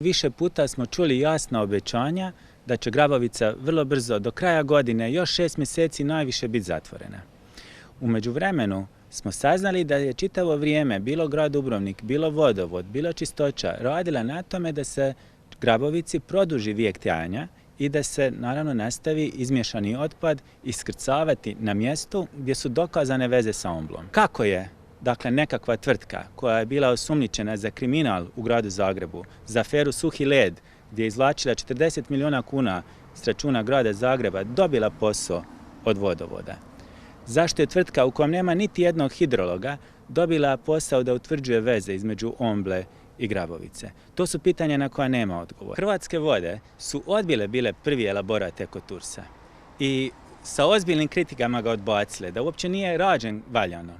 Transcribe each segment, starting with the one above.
Više puta smo čuli jasna obećanja da će Grabovica vrlo brzo, do kraja godine, još 6 mjeseci najviše biti zatvorena. U međuvremenu smo saznali da je čitavo vrijeme bilo grad Dubrovnik, bilo vodovod, bilo čistoća radila na tome da se Grabovici produži vijek trajanja i da se naravno nastavi izmiješani otpad iskrcavati na mjestu gdje su dokazane veze sa Omblom. Kako je dakle nekakva tvrtka koja je bila osumnjičena za kriminal u gradu Zagrebu, za aferu Suhi led, gdje je izvlačila 40 milijuna kuna s računa grada Zagreba, dobila posao od vodovoda? Zašto je tvrtka u kojem nema niti jednog hidrologa dobila posao da utvrđuje veze između Omble i Grabovice? To su pitanja na koja nema odgovora. Hrvatske vode su odbile bile prvi elaborat Ekotursa i sa ozbiljnim kritikama ga odbacile, da uopće nije rađen valjano.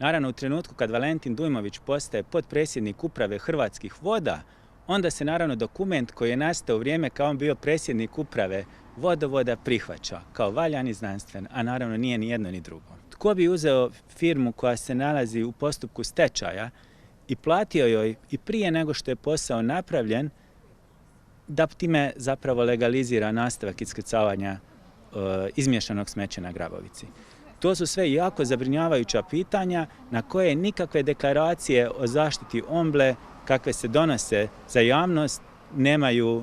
Naravno, u trenutku kad Valentin Dujmović postaje potpredsjednik uprave Hrvatskih voda, onda se naravno dokument koji je nastao u vrijeme kao on bio predsjednik uprave vodovoda prihvaća kao valjan i znanstven, a naravno nije ni jedno ni drugo. Tko bi uzeo firmu koja se nalazi u postupku stečaja i platio joj i prije nego što je posao napravljen da time zapravo legalizira nastavak iskrcavanja izmiješanog smeća na Grabovici? To su sve jako zabrinjavajuća pitanja na koje nikakve deklaracije o zaštiti Omble kakve se donose za javnost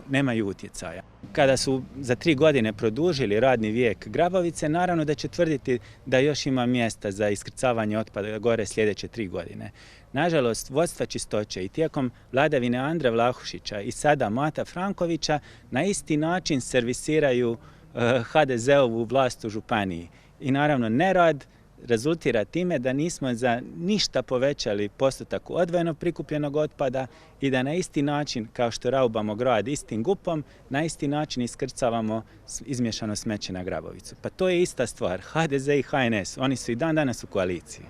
nemaju utjecaja. Kada su za 3 godine produžili radni vijek Grabovice, naravno da će tvrditi da još ima mjesta za iskrcavanje otpada gore sljedeće 3 godine. Nažalost, vodstva čistoće i tijekom vladavine Andra Vlahušića i sada Mata Frankovića na isti način servisiraju HDZ-ovu vlast u županiji. I naravno nerad rezultira time da nismo za ništa povećali postotak odvojeno prikupljenog otpada i da na isti način kao što raubamo grad istim GUP-om, na isti način iskrcavamo izmiješano smeće na Grabovicu. Pa to je ista stvar. HDZ i HNS, oni su i dan danas u koaliciji.